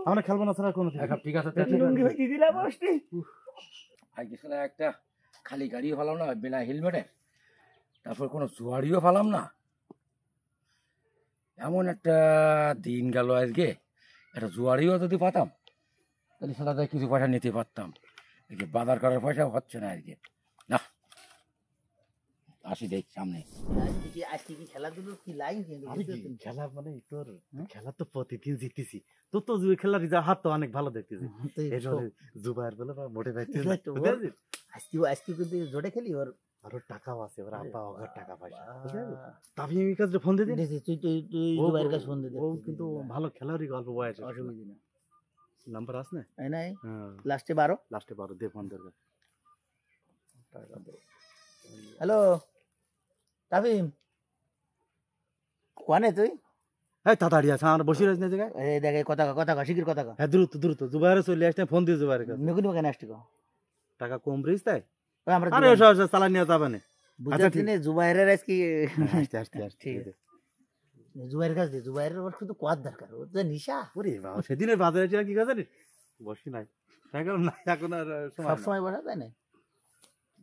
আমরা খেলবো না স্যার কোনো ঠিক আছে একটা খালি গাড়ি ফালাম না বিনা হেলমেটে তারপর কোনো জুয়ারিও ফালাম না এমন একটা দিন গেল আজকে একটা জুয়ারিও যদি পাতাম তাহলে সারা কিছু পয়সা নিতে পারতাম বাজার করার পয়সা হচ্ছে না আজকে না আসি দেখ সামনে আজকে কি খেলাধুলো কি লাইন খেলা মানে তোর খেলা তো প্রতিদিন জিতেছি তোর তো খেলার হাত তো অনেক ভালো দেখতেছি জুবাইর বলে মোটে আজকে কিন্তু জোরে খেলি ওর আরো টাকাও আছে ওর আব্বা ওর টাকা পয়সা তাফিমের কাছে ফোন দিয়ে দিন তুই জুবাইর কাছে ফোন দিয়ে ও কিন্তু ভালো খেলোয়াড়ই অল্প বয়সে অসুবিধা না নাম্বার আছে না নাই লাস্টে 12 দে ফোন দরকার হ্যালো তাফিম কোনে তুই এই তাড়াতাড়ি আছে আমরা বসে রয়েছে না জায়গায় এই দেখে কথা শিগগির কথা হ্যাঁ দ্রুত জুবাইর চলে আসতে ফোন দিয়ে জুবাইর কাছে মেগুনি কেন আসছি টাকা কম রিস তাই আমরা আরে ওসব চালা নিয়ে যাবে না বুঝাচ্ছি না জুবাইরের আজকে আসতে ঠিক আছে জুবাইরের কাছে জুবাইরের ওর শুধু কোয়াদ দরকার ও তো নিশা ওরে বাবা সেদিনের বাজারে ছিল কি কাজ বসি নাই এখন না এখন আর সব সময় বসা যায় না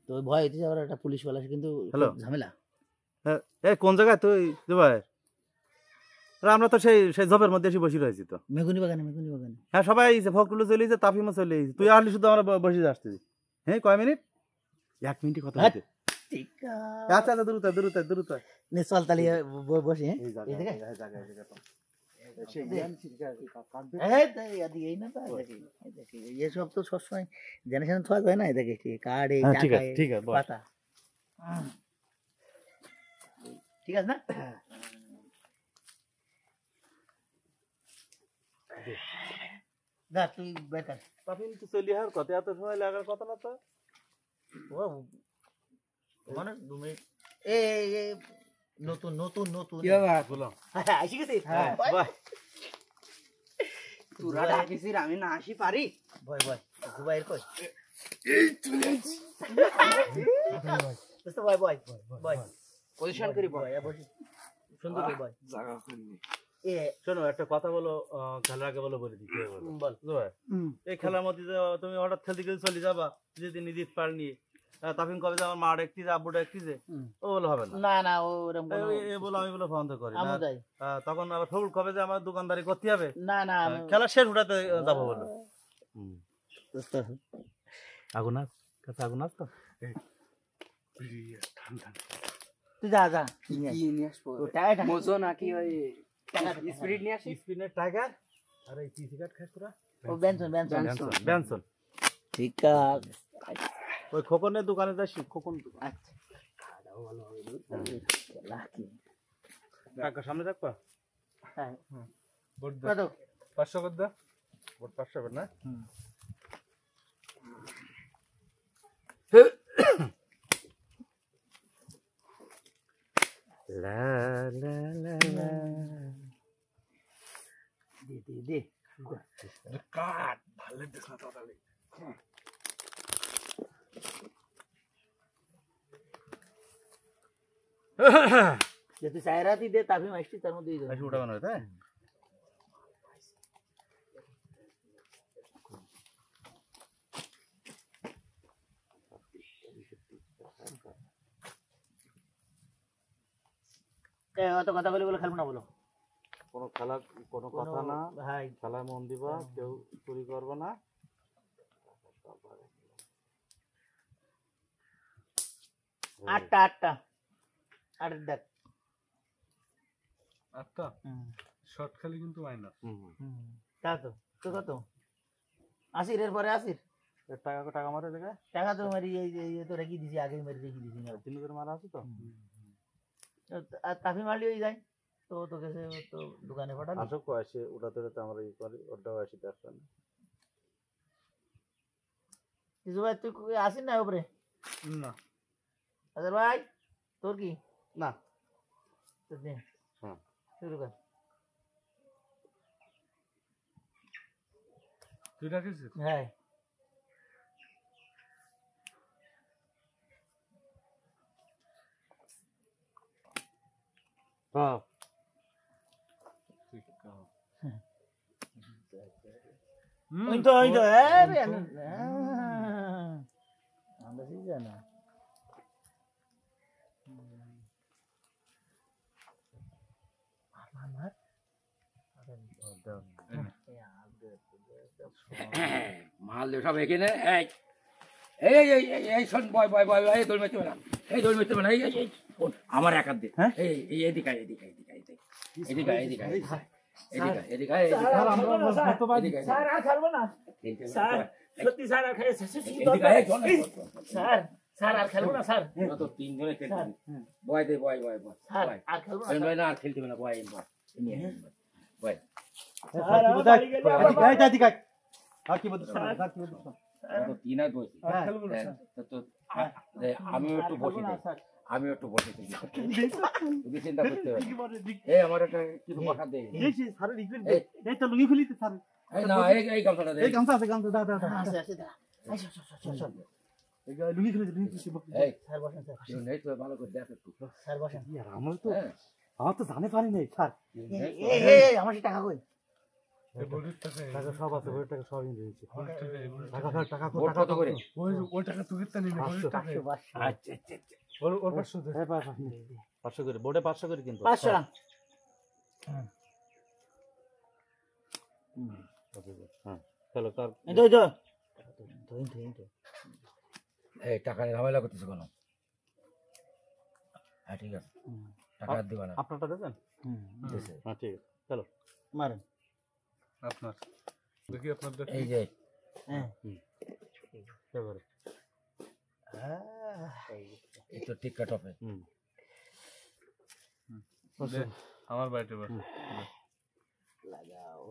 তো ভয় হইতেছে আবার একটা পুলিশ ওয়ালা কিন্তু ঝামেলা এই কোন জায়গায় তুই জুবাইর আমরা তো সেই জবের মধ্যে এসে বসে রয়েছি তো মেগুনি বাগানে হ্যাঁ সবাই ফকরুল চলে এসেছে তাফিমও চলে এসেছে তুই আসলি শুধু আমরা বসে আসতেছি হ্যাঁ কয় মিনিট 1 মিনিট কথা বলতে ঠিক আচ্ছা দ্রুত নে চল তাহলে বসে এই জায়গায় ये सब तो सब समय जनरेशन थोड़ा है ना देखिए कार्ड ठीक है पता ठीक है ना ना तू बेटा তাফিম তো চলি আর কত এত সময় লাগার কথা না তো ও মানে 2 মিনিট এ নতুন কি বাবা বলো আসি গেছে বাহ তোরা ডাকিছিস আমি না আসি পারি বয় জুবাইর কই এই চলে দোস্ত বয় পজিশন করি বয় বসি সুন্দর করে বয় জায়গা করিনি এ শোনো একটা কথা বলো খেলার আগে বলে দিতে বল জুবাইর এই খেলার মধ্যে তুমি হঠাৎ খেলতে গেলে চলে যাবা যদি নিদিত পার নিয়ে তাফিম কবে যে আমার মা দেখতে যে আব্বু দেখতে যে ও বলে হবে না ও এরকম এ বলে আমি বলে বন্ধ করি তখন আবার ফৌল কবে যে আমার দোকানদারি করতে হবে না খেলা শেষ উঠাতে যাবো বলো আগুন আস তো তুই যা নিয়ে আসবো মজো নাকি ওই স্পিরিট নিয়ে আসি স্পিরিট টাইগার আর এই সিগারেট খাস তোরা ও বেনসন ঠিক আছে ওই খোকনের দোকানে যাস খোকন আচ্ছা খাওয়া ভালো হবে লাকি টাকা সামনে রাখবা হ্যাঁ বড় 500 কত দাও বড় 500 হবে না লা লা লা লা দে কাট ভালো লাগতেছ না তাহলে তুই সায়রাতি দে তাফি মাইস্টি তার মধ্যে দিয়ে আইসি ওটা বানাবে তাই অত কথা বলে খেলবো না বলো কোনো কথা না ভাই খেলায় মন দিবা কেউ চুরি করবে না আটটা দেখ আটটা শর্ট খেলে কিন্তু মাইনাস তা তো কত 80 এর পরে 80 টাকা মারে দেখা টাকা তো মারি এই তো রেখে দিছি আগে মেরে রেখে দিছি না 3000 মারা আছে তো তাফি মারলি হয়ে যায় তো তোকে তো দোকানে পাঠালি আসো কো আসে ওটাতে আমরা এই করি ওটাও আসি দেখছেন কিছু ভাই তুই আসিস না উপরে না আচ্ছা ভাই তোর কি না তো দে হ্যাঁ শুরু কর তুই রাখিস হ্যাঁ হ্যাঁ ওই তো আরে আমরা ঠিক জানা মাল দে সব এখানে এই এই এই এই এই শোন বয় বয় বয় এই দৌড় মেরতে না এই দৌড় মেরতে না এই এই শোন, আমার এক হাত দে এই এই এদিকে আয়, এদিকে আয়, এদিকে আয়, এদিকে আয়, এদিকে আয়, এদিকে আয়, এদিকে আয়, এদিকে আয়, স্যার আর খেলবো না স্যার সত্যি স্যার আর খেলে এদিকে আয়, চল না, স্যার স্যার আর খেলবো না স্যার তোরা তো তিনজনে খেলতে বয় দে বয় বয় বয় স্যার বয় আর খেলবো না বয় না আর খেলতে হবে না বয় বয় নিয়ে আয়, বয় স্যার আমার বাড়ি গেলে আমার তোরা তো তিন হাত বসি তো আমিও একটু বসি দেই আমিও একটু বসে থাকি তুমি চিন্তা করতে হবে না। এই আমার একটা কিছু বসা দে এই না এই গামছাটা দে আছে আছে দা এই স্যার বসেন স্যার কেউ নেই তো ভালো করে দেখ একটু স্যার বসেন হ্যাঁ, আমার তো জানে পারি নাই স্যার এই আমার সে টাকা কই টাকা সব আছে ওই টাকা সব নিয়ে নিয়েছি টাকা ভোট কত করে পাঁচশো আচ্ছা আচ্ছা আচ্ছা। ওর 500 করে বোর্ডে 500 করে কিন্তু 500 হ্যাঁ চলো তার এই তো ধইন এই টাকা নিয়ে ঝামেলা করতেছো কেন হ্যাঁ ঠিক আছে টাকা আর দিবা না আপনারটা দেবেন দিছে। হ্যাঁ ঠিক আছে চলো মারেন আপনার দেখি আপনার এই যে হ্যাঁ এবারে এই তো টিক্কা টপে আমার বাড়িতে বস লাগাও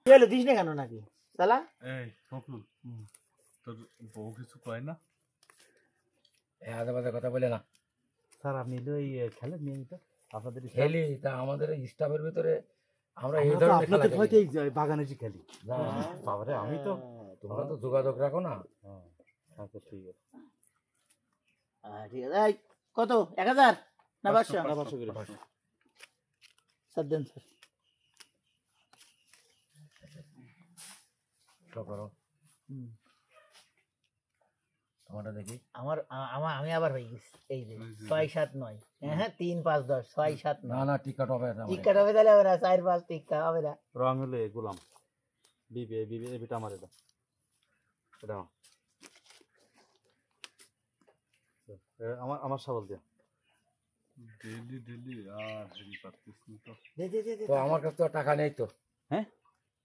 চলে দিস না কেন নাকি সালা এই ফকরুল তোর বউ কিছু কয় না এই আদে বাদে কথা বলে না স্যার আপনি তো এই খেলেন নিয়মিত আপনাদের খেলি তা আমাদের স্টাফের ভিতরে আমরা এই ধরনের খেলা খেলি। বাগানে যে খেলি না, বাবারে আমি তো তোমরা তো যোগাযোগ রাখো না আচ্ছা ঠিক আছে ঠিক আছে এই কত 1000 না 500 500 করে স্যার দেন স্যার সব করো তোমারটা দেখি আমি আবার হয়ে গেছি এই যে 6 7 9 হ্যাঁ 3 5 10 6 7 না 9 না টিক্কা টপে আছে আমার। টিকা হবে তাহলে হবে না 4 5 টিকা হবে না রং হলো গোলাম বিবি বিটা আমার এটা এটা আমার সাবল দিয়া ডেলি আর হেরি পারতিস না তো দে তো আমার কাছে তো টাকা নেই তো হ্যাঁ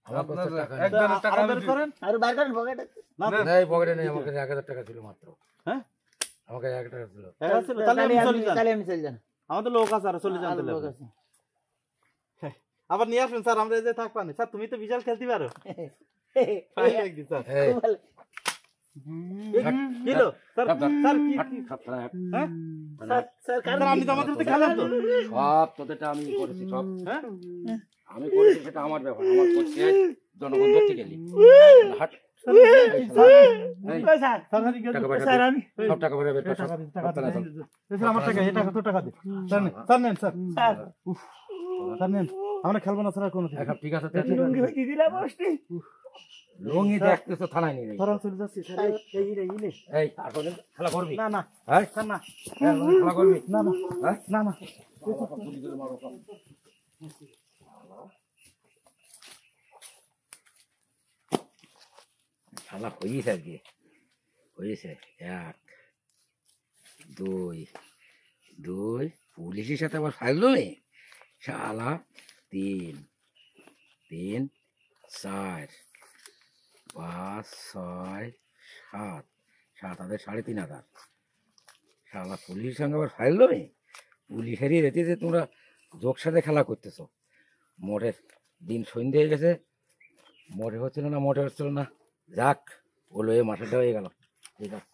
আমার কাছে তো টাকা নেই একদম টাকা বের করেন আর বাইর করেন পকেটে নেই পকেটে নেই আমার কাছে 1000 টাকা ছিল মাত্র হ্যাঁ আমার কাছে 1000 টাকা ছিল তাহলে আমি চলে যান তাহলে আমি চলে যান আমাদের লোক আছে আর চলে যান তাহলে লোক আছে আবার নিয়ে আসবেন স্যার আমরা এই যে থাকবা না স্যার তুমি তো বিশাল খেলতে পারো ফাইন একদিন স্যার এই কিলো স্যার স্যার কি হ্যাঁ স্যার স্যার আপনি তো আমাদের সাথে খেলেন তো সব তোদেরটা আমি করেছি সব হ্যাঁ আমি করেছি সেটা আমার ব্যাপার আমার করছে জনগণ ধরতে গেলি হাট এই, স্যার টাকা পয়সা স্যার দে। আমি সব টাকা পয়সা বের কর, সব। স্যার আমার টাকা এই টাকা তো টাকা দে স্যার নেন স্যার স্যার স্যার নেন আমরা খেলবো না স্যার আর কোনো এখন ঠিক আছে লুঙ্গি হইতে দিলাম বসটি লুঙ্গি দেখতেছো থানায় নিয়ে যাই স্যার চলে যাচ্ছি স্যার এই আর কোনদিন খেলা করবি না না হ্যাঁ স্যার না হ্যাঁ, কোনদিন খেলা করবি না না হ্যাঁ না না গুলি করে মারো সব। খেলা হয়েছে আজকে হয়েছে 1 2 2 পুলিশের সাথে আবার ফাইল শালা 3 3 4 5 6 7 7 3500 শালা পুলিশের সঙ্গে আবার ফাইল পুলিশেরই রেতিতে তোমরা যোগ সাথে খেলা করতেছো মোটের দিন সন্ধ্যে হয়ে গেছে মোটে হচ্ছিল না মোটে হচ্ছিল না যাক ওলো এ মাসেটা হয়ে গেল ঠিক আছে